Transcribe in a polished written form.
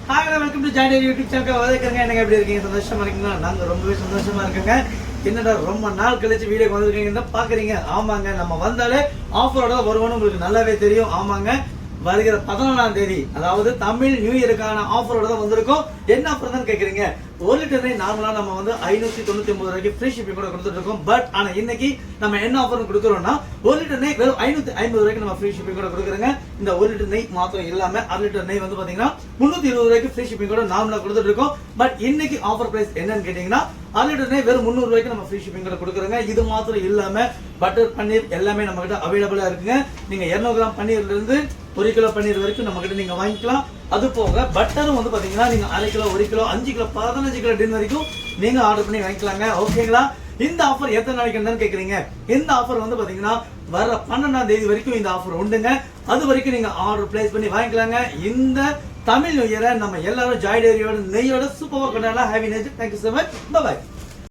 Hi welcome to Joy daily YouTube channel. வணக்கங்க. என்னங்க எப்படி இருக்கீங்க? சந்தோஷமா இருக்கீங்களா? நாங்க ரொம்பவே சந்தோஷமா இருக்கோங்க. என்னடா ரொம்ப நாள் கழிச்சு வீடியோக்கு வந்திருக்கீங்கன்னு தான் பாக்குறீங்க. ஆமாங்க, நம்ம வந்தாலே ஆஃபரோட வருவோம்னு உங்களுக்கு நல்லாவே தெரியும். ஆமாங்க, வருகிற 14ஆம் தேதி அதாவது தமிழ் நியூ இயருக்கான ஆஃபரோட தான் வந்திருக்கோம். என்ன ஆஃபர் தான் கேக்குறீங்க? 1 லிட்டர் நார்மலா நம்ம வந்து 599 ரூபாய்க்கு ஃப்ரீ ஷிப்பிங் கூட கொடுத்துட்டு இருக்கோம். பட் ஆனா இன்னைக்கு நம்ம என்ன ஆஃபர் கொடுக்குறோம்னா 1 லிட்டர் நெய் வெறும் 550 ரூபாய்க்கு நம்ம ஃப்ரீ ஷிப்பிங் கூட கொடுக்குறோங்க. இந்த 1 லிட்டர் நெய் மாத்திரம் இல்லாம 1 லிட்டர் நெய் வந்து பாத்தீங்கன்னா 320 ரூபாய்க்கு ஃப்ரீ ஷிப்பிங் கூட நார்மலா கொடுத்துட்டு இருக்கோம். பட் இன்னைக்கு ஆஃபர் பிரைஸ் என்னன்னு கேட்டீங்கன்னா 1 லிட்டர் நெய் வெறும் 300 ரூபாய்க்கு நம்ம ஃப்ரீ ஷிப்பிங் கூட கொடுக்குறோங்க. இது மாத்திரம் இல்லாம பட்டர் பன்னீர் எல்லாமே நம்ம கிட்ட அவைலபிளா இருக்குங்க. நீங்க 200 கிராம் பன்னீர்ல இருந்து 1 கிலோ பன்னீர் வரைக்கும் நம்ம கிட்ட நீங்க வாங்கிக்கலாம். அது போக பட்டரும் வந்து பாத்தீங்கன்னா நீங்க 1/2 கிலோ 1 கிலோ 5 கிலோ 15 கிலோ டின் வரைக்கும் நீங்க ஆர்டர் பண்ணி வாங்கிக்கலாங்க. ஓகேங்களா? இந்த ஆஃபர் எத்தனை நாளைக்கு தான் கேக்குறீங்க? இந்த ஆஃபர் வந்து பாத்தீங்கன்னா வர 12ஆம் தேதி வரைக்கும் இந்த ஆஃபர் உண்டுங்க. அது வரைக்கும் நீங்க ஆர்டர் பிளேஸ் பண்ணி வாங்கிக்கலாங்க. இந்த தமிழ் நியூ இயரை நம்ம எல்லாரும் ஜாய் டெய்லியோட நெய்யோட சூப்பரா கொண்டாடலாம். Heavy new year. Thank you so much. Bye bye.